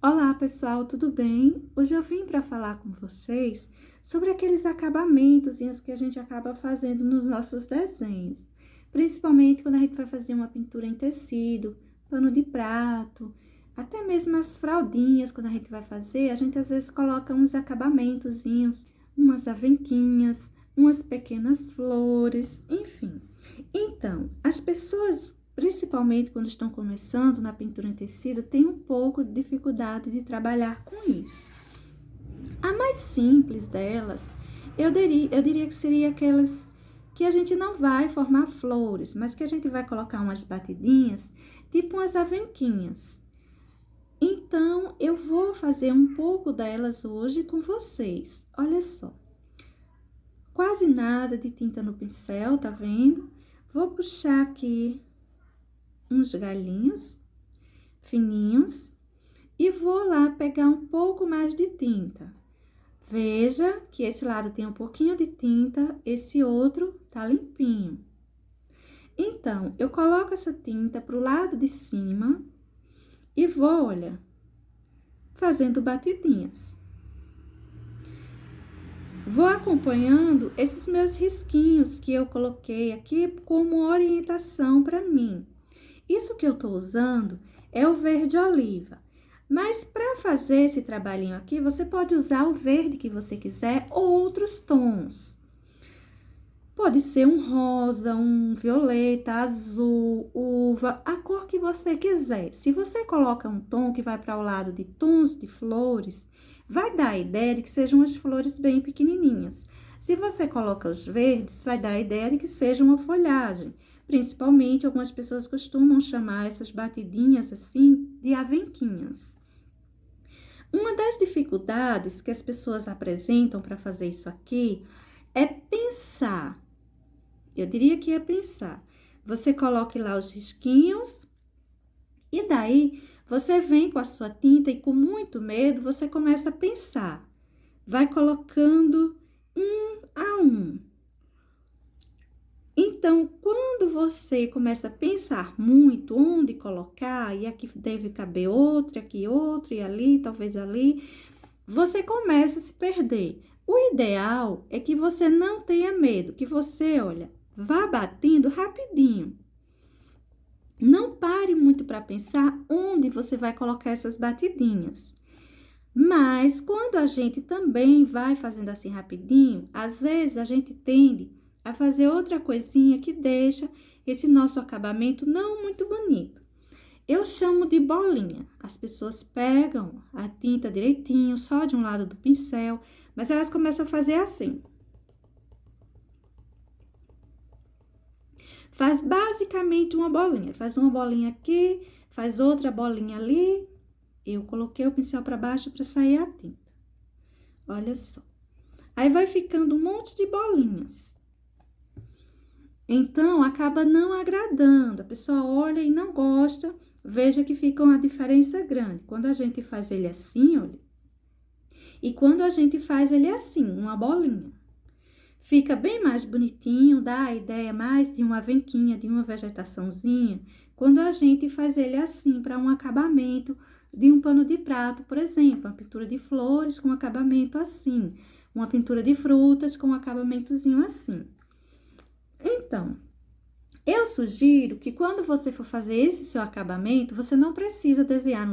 Olá, pessoal, tudo bem? Hoje eu vim para falar com vocês sobre aqueles acabamentos que a gente acaba fazendo nos nossos desenhos, principalmente quando a gente vai fazer uma pintura em tecido, pano de prato, até mesmo as fraldinhas, quando a gente vai fazer, a gente às vezes coloca uns acabamentozinhos, umas avenquinhas, umas pequenas flores, enfim. Então, as pessoas, principalmente quando estão começando na pintura em tecido, têm um pouco de dificuldade de trabalhar com isso. A mais simples delas, eu diria que seria aquelas que a gente não vai formar flores, mas que a gente vai colocar umas batidinhas, tipo umas avenquinhas. Então, eu vou fazer um pouco delas hoje com vocês. Olha só. Quase nada de tinta no pincel, tá vendo? Vou puxar aqui uns galhinhos fininhos e vou lá pegar um pouco mais de tinta. Veja que esse lado tem um pouquinho de tinta, esse outro tá limpinho. Então, eu coloco essa tinta pro lado de cima e vou, olha, fazendo batidinhas. Vou acompanhando esses meus risquinhos que eu coloquei aqui como orientação para mim. Isso que eu tô usando é o verde oliva. Mas para fazer esse trabalhinho aqui, você pode usar o verde que você quiser ou outros tons. Pode ser um rosa, um violeta, azul, uva, a cor que você quiser. Se você coloca um tom que vai para o lado de tons de flores, vai dar a ideia de que sejam as flores bem pequenininhas. Se você coloca os verdes, vai dar a ideia de que seja uma folhagem. Principalmente, algumas pessoas costumam chamar essas batidinhas assim de avenquinhas. Uma das dificuldades que as pessoas apresentam para fazer isso aqui é pensar. Eu diria que é pensar. Você coloque lá os risquinhos e daí você vem com a sua tinta e com muito medo você começa a pensar. Vai colocando um a um. Então, quando você começa a pensar muito onde colocar, e aqui deve caber outro, aqui outro, e ali, talvez ali, você começa a se perder. O ideal é que você não tenha medo, que você, olha, vá batendo rapidinho. Não pare muito para pensar onde você vai colocar essas batidinhas. Mas, quando a gente também vai fazendo assim rapidinho, às vezes a gente tende a fazer outra coisinha que deixa esse nosso acabamento não muito bonito. Eu chamo de bolinha. As pessoas pegam a tinta direitinho, só de um lado do pincel, mas elas começam a fazer assim. Faz basicamente uma bolinha. Faz uma bolinha aqui, faz outra bolinha ali. Eu coloquei o pincel para baixo para sair a tinta. Olha só. Aí vai ficando um monte de bolinhas. Então, acaba não agradando. A pessoa olha e não gosta. Veja que fica uma diferença grande. Quando a gente faz ele assim, olha. E quando a gente faz ele assim, uma bolinha. Fica bem mais bonitinho, dá a ideia mais de uma avenquinha, de uma vegetaçãozinha. Quando a gente faz ele assim, para um acabamento de um pano de prato, por exemplo. Uma pintura de flores com acabamento assim. Uma pintura de frutas com acabamentozinho assim. Então, eu sugiro que quando você for fazer esse seu acabamento, você não precisa desenhar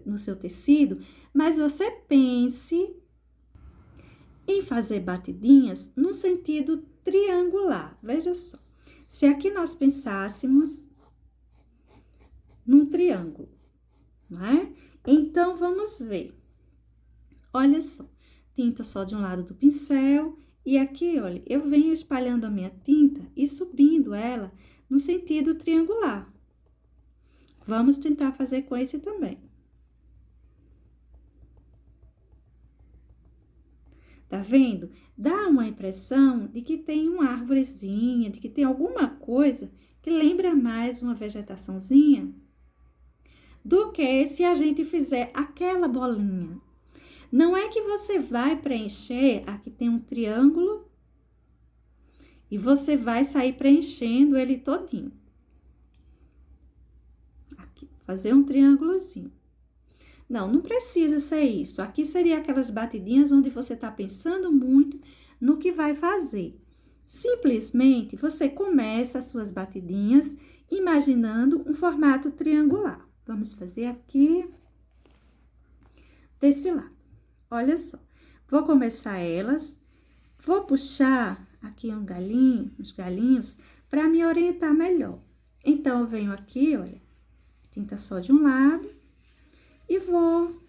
no seu tecido, mas você pense em fazer batidinhas num sentido triangular. Veja só, se aqui nós pensássemos num triângulo, não é? Então, vamos ver. Olha só, tinta só de um lado do pincel. E aqui, olha, eu venho espalhando a minha tinta e subindo ela no sentido triangular. Vamos tentar fazer com esse também. Tá vendo? Dá uma impressão de que tem uma árvorezinha, de que tem alguma coisa que lembra mais uma vegetaçãozinha do que se a gente fizer aquela bolinha. Não é que você vai preencher, aqui tem um triângulo, e você vai sair preenchendo ele todinho. Aqui, fazer um triângulozinho. Não, não precisa ser isso. Aqui seria aquelas batidinhas onde você está pensando muito no que vai fazer. Simplesmente, você começa as suas batidinhas imaginando um formato triangular. Vamos fazer aqui desse lado. Olha só, vou começar elas, vou puxar aqui uns galinhos, para me orientar melhor. Então, eu venho aqui, olha, tinta só de um lado, e vou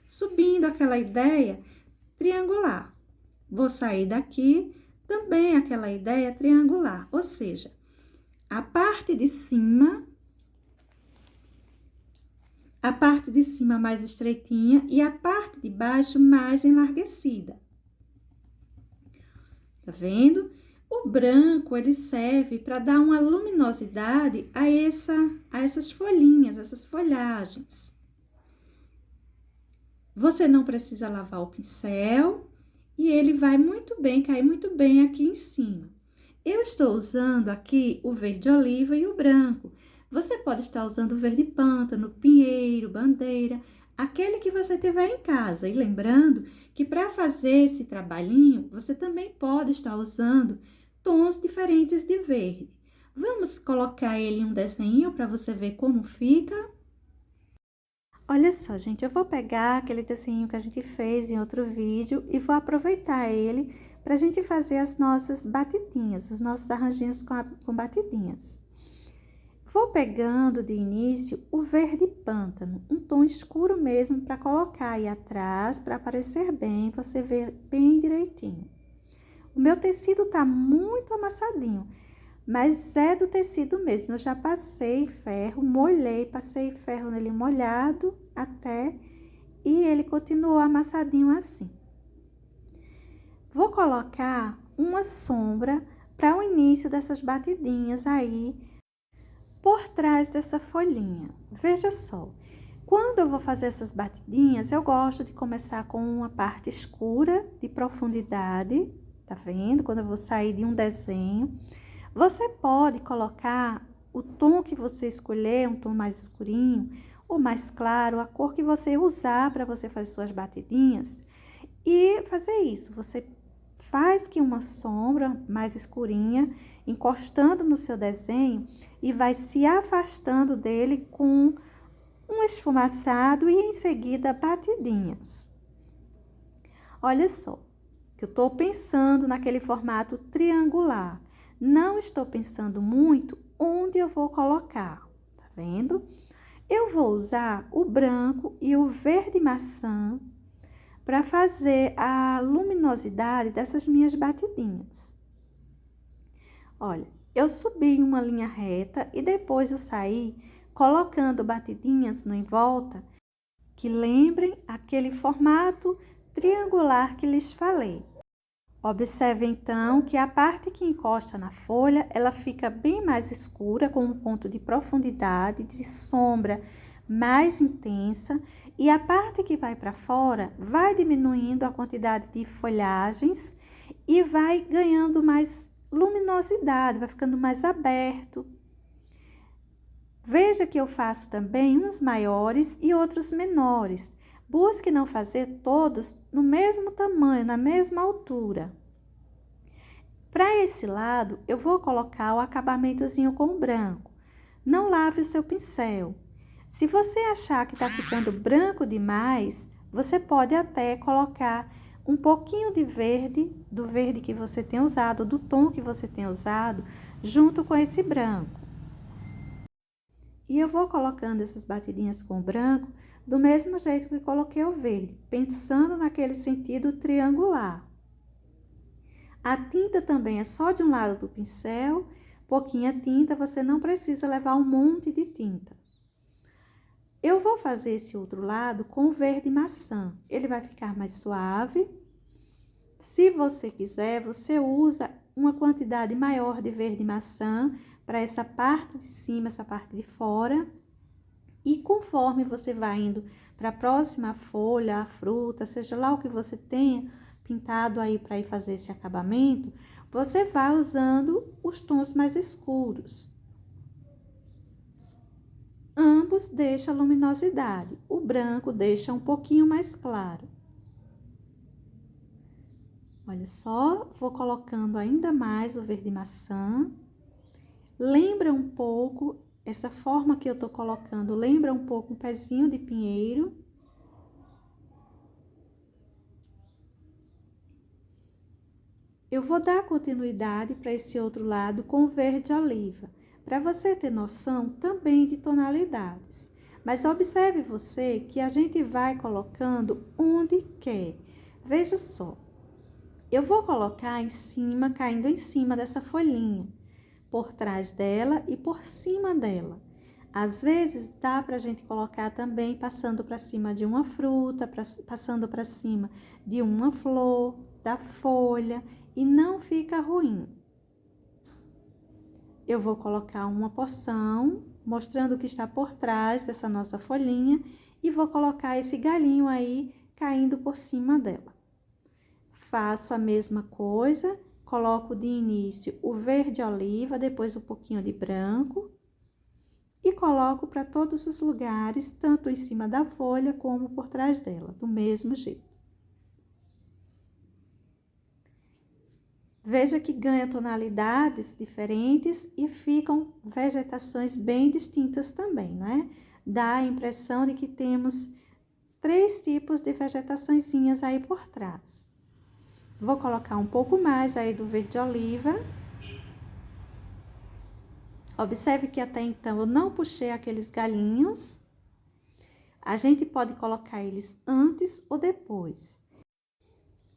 subindo aquela ideia triangular. Vou sair daqui, também aquela ideia triangular, ou seja, a parte de cima mais estreitinha e a parte de baixo mais enlarguecida. Tá vendo? O branco, ele serve para dar uma luminosidade a essas folhinhas, essas folhagens. Você não precisa lavar o pincel e ele vai muito bem, cair muito bem aqui em cima. Eu estou usando aqui o verde oliva e o branco. Você pode estar usando o verde pântano, pinheiro, bandeira, aquele que você tiver em casa. E lembrando que para fazer esse trabalhinho, você também pode estar usando tons diferentes de verde. Vamos colocar ele em um desenho para você ver como fica? Olha só, gente, eu vou pegar aquele desenho que a gente fez em outro vídeo e vou aproveitar ele para a gente fazer as nossas batidinhas, os nossos arranjinhos com batidinhas. Vou pegando de início o verde pântano, um tom escuro mesmo para colocar aí atrás, para aparecer bem, você ver bem direitinho. O meu tecido tá muito amassadinho, mas é do tecido mesmo. Eu já passei ferro, molhei, passei ferro nele molhado até, e ele continuou amassadinho assim. Vou colocar uma sombra para o início dessas batidinhas aí, por trás dessa folhinha. Veja só, quando eu vou fazer essas batidinhas, eu gosto de começar com uma parte escura de profundidade, tá vendo? Quando eu vou sair de um desenho, você pode colocar o tom que você escolher, um tom mais escurinho ou mais claro, a cor que você usar para você fazer suas batidinhas. E fazer isso, você faz que uma sombra mais escurinha, encostando no seu desenho, e vai se afastando dele com um esfumaçado e em seguida batidinhas. Olha só, que eu estou pensando naquele formato triangular. Não estou pensando muito onde eu vou colocar, tá vendo? Eu vou usar o branco e o verde maçã para fazer a luminosidade dessas minhas batidinhas. Olha, eu subi uma linha reta e depois eu saí colocando batidinhas no em volta que lembrem aquele formato triangular que lhes falei. Observe então que a parte que encosta na folha, ela fica bem mais escura, com um ponto de profundidade, de sombra mais intensa, e a parte que vai para fora vai diminuindo a quantidade de folhagens e vai ganhando mais luminosidade, vai ficando mais aberto. Veja que eu faço também uns maiores e outros menores. Busque não fazer todos no mesmo tamanho, na mesma altura. Para esse lado, eu vou colocar o acabamentozinho com branco. Não lave o seu pincel. Se você achar que está ficando branco demais, você pode até colocar um pouquinho de verde, do verde que você tem usado, do tom que você tem usado, junto com esse branco. E eu vou colocando essas batidinhas com branco do mesmo jeito que coloquei o verde, pensando naquele sentido triangular. A tinta também é só de um lado do pincel, pouquinha tinta, você não precisa levar um monte de tinta. Eu vou fazer esse outro lado com o verde maçã, ele vai ficar mais suave. Se você quiser, você usa uma quantidade maior de verde maçã para essa parte de cima, essa parte de fora. E conforme você vai indo para a próxima folha, a fruta, seja lá o que você tenha pintado aí para ir fazer esse acabamento, você vai usando os tons mais escuros. Ambos deixam luminosidade, o branco deixa um pouquinho mais claro. Olha só, vou colocando ainda mais o verde maçã. Lembra um pouco, essa forma que eu tô colocando, lembra um pouco um pezinho de pinheiro. Eu vou dar continuidade para esse outro lado com o verde oliva, para você ter noção também de tonalidades. Mas observe você que a gente vai colocando onde quer. Veja só, eu vou colocar em cima, caindo em cima dessa folhinha, por trás dela e por cima dela. Às vezes dá para a gente colocar também passando para cima de uma fruta, passando para cima de uma flor, da folha, e não fica ruim. Eu vou colocar uma porção, mostrando o que está por trás dessa nossa folhinha, e vou colocar esse galinho aí caindo por cima dela. Faço a mesma coisa, coloco de início o verde oliva, depois um pouquinho de branco, e coloco para todos os lugares, tanto em cima da folha como por trás dela, do mesmo jeito. Veja que ganha tonalidades diferentes e ficam vegetações bem distintas também, não é? Dá a impressão de que temos 3 tipos de vegetaçõezinhas aí por trás. Vou colocar um pouco mais aí do verde oliva. Observe que até então eu não puxei aqueles galinhos. A gente pode colocar eles antes ou depois.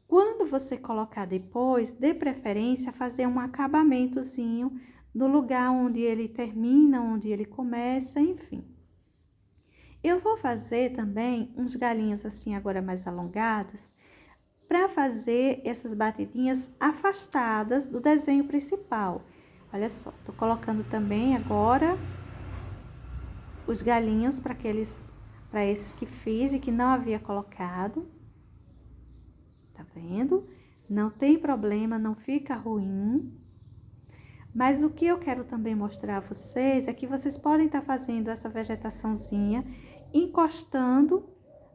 Quando você colocar depois, dê preferência a fazer um acabamentozinho no lugar onde ele termina, onde ele começa, enfim. Eu vou fazer também uns galinhos assim agora mais alongados, para fazer essas batidinhas afastadas do desenho principal. Olha só, tô colocando também agora os galinhos para esses que fiz e que não havia colocado. Tá vendo? Não tem problema, não fica ruim. Mas o que eu quero também mostrar a vocês é que vocês podem estar fazendo essa vegetaçãozinha, encostando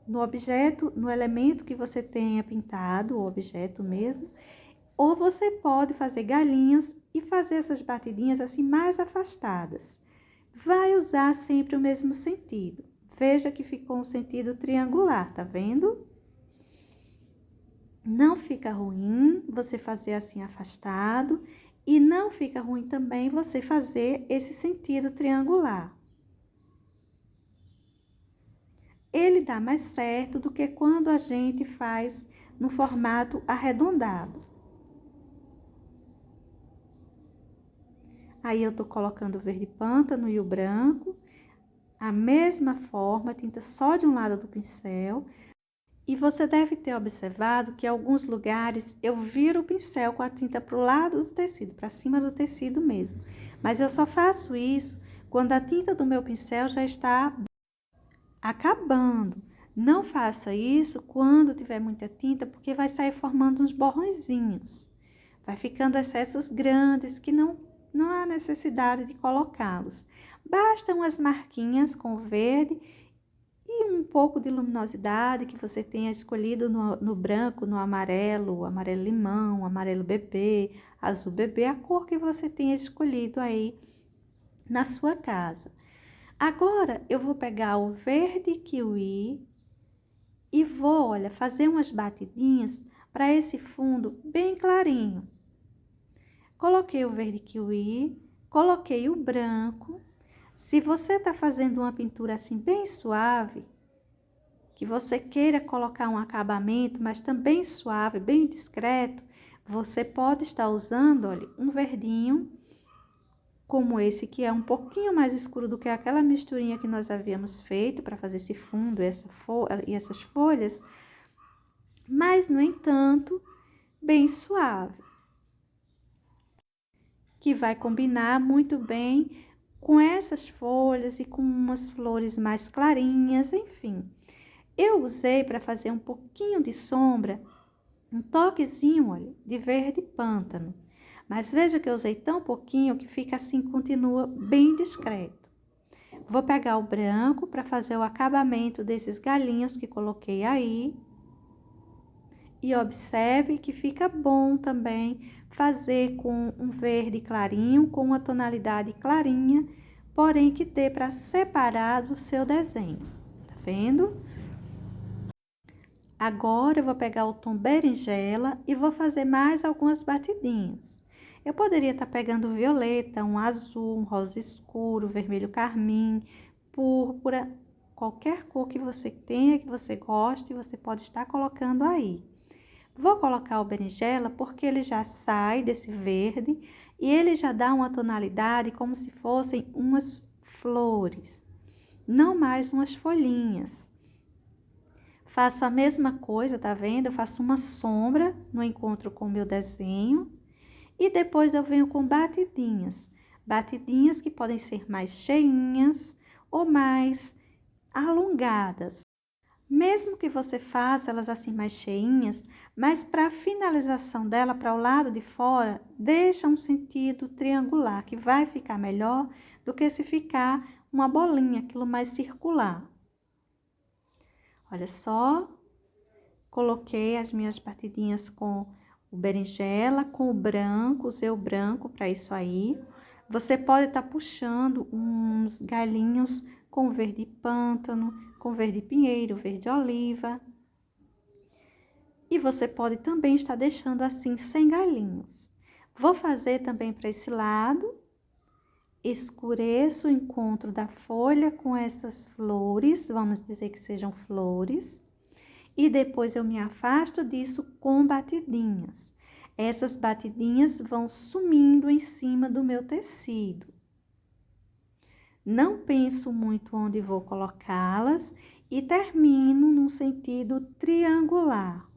no objeto, no elemento que você tenha pintado, o objeto mesmo. Ou você pode fazer galinhos e fazer essas batidinhas assim mais afastadas. Vai usar sempre o mesmo sentido. Veja que ficou um sentido triangular, tá vendo? Não fica ruim você fazer assim afastado e não fica ruim também você fazer esse sentido triangular. Ele dá mais certo do que quando a gente faz no formato arredondado. Aí eu tô colocando o verde pântano e o branco, a mesma forma, tinta só de um lado do pincel. E você deve ter observado que em alguns lugares eu viro o pincel com a tinta para o lado do tecido, para cima do tecido mesmo. Mas eu só faço isso quando a tinta do meu pincel já está acabando. Não faça isso quando tiver muita tinta, porque vai sair formando uns borrõezinhos. Vai ficando excessos grandes que não há necessidade de colocá-los. Bastam as marquinhas com verde e um pouco de luminosidade que você tenha escolhido no branco, no amarelo, amarelo limão, amarelo bebê, azul bebê, a cor que você tenha escolhido aí na sua casa. Agora, eu vou pegar o verde kiwi e vou, olha, fazer umas batidinhas para esse fundo bem clarinho. Coloquei o verde kiwi, coloquei o branco. Se você está fazendo uma pintura assim bem suave, que você queira colocar um acabamento, mas também suave, bem discreto, você pode estar usando, olha, um verdinho como esse, que é um pouquinho mais escuro do que aquela misturinha que nós havíamos feito para fazer esse fundo e essas folhas, mas, no entanto, bem suave, que vai combinar muito bem com essas folhas e com umas flores mais clarinhas, enfim. Eu usei para fazer um pouquinho de sombra, um toquezinho, olha, de verde pântano. Mas veja que eu usei tão pouquinho que fica assim, continua bem discreto. Vou pegar o branco para fazer o acabamento desses galinhos que coloquei aí. E observe que fica bom também fazer com um verde clarinho, com uma tonalidade clarinha, porém que dê para separar do seu desenho. Tá vendo? Agora eu vou pegar o tom berinjela e vou fazer mais algumas batidinhas. Eu poderia estar pegando violeta, um azul, um rosa escuro, vermelho carmim, púrpura, qualquer cor que você tenha, que você goste, você pode estar colocando aí. Vou colocar o berinjela porque ele já sai desse verde e ele já dá uma tonalidade como se fossem umas flores, não mais umas folhinhas. Faço a mesma coisa, tá vendo? Eu faço uma sombra no encontro com o meu desenho e depois eu venho com batidinhas. Batidinhas que podem ser mais cheinhas ou mais alongadas. Mesmo que você faça elas assim mais cheinhas, mas para a finalização dela, para o lado de fora, deixa um sentido triangular, que vai ficar melhor do que se ficar uma bolinha, aquilo mais circular. Olha só, coloquei as minhas batidinhas com o berinjela, com o branco, usei o branco para isso aí. Você pode estar puxando uns galinhos com verde pântano, com verde pinheiro, verde oliva. E você pode também estar deixando assim sem galinhos. Vou fazer também para esse lado. Escureço o encontro da folha com essas flores, vamos dizer que sejam flores. E depois eu me afasto disso com batidinhas. Essas batidinhas vão sumindo em cima do meu tecido. Não penso muito onde vou colocá-las e termino num sentido triangular.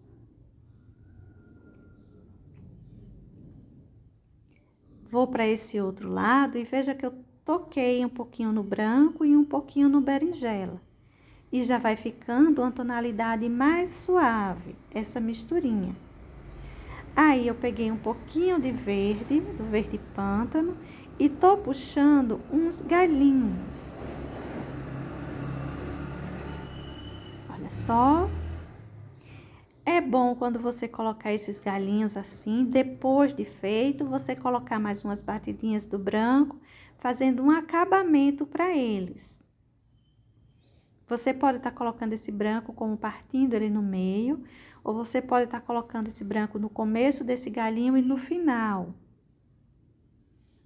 Vou para esse outro lado e veja que eu toquei um pouquinho no branco e um pouquinho no berinjela. E já vai ficando uma tonalidade mais suave, essa misturinha. Aí eu peguei um pouquinho de verde, do verde pântano, e tô puxando uns galinhos. Olha só. É bom quando você colocar esses galinhos assim, depois de feito, você colocar mais umas batidinhas do branco, fazendo um acabamento para eles. Você pode estar colocando esse branco como partindo ele no meio, ou você pode estar colocando esse branco no começo desse galinho e no final.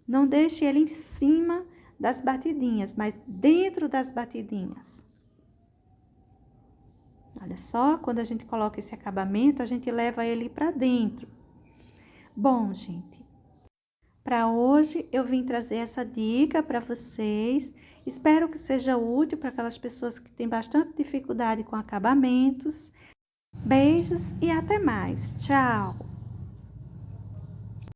Não deixe ele em cima das batidinhas, mas dentro das batidinhas. Olha só, quando a gente coloca esse acabamento, a gente leva ele para dentro. Bom, gente, para hoje eu vim trazer essa dica para vocês. Espero que seja útil para aquelas pessoas que têm bastante dificuldade com acabamentos. Beijos e até mais. Tchau!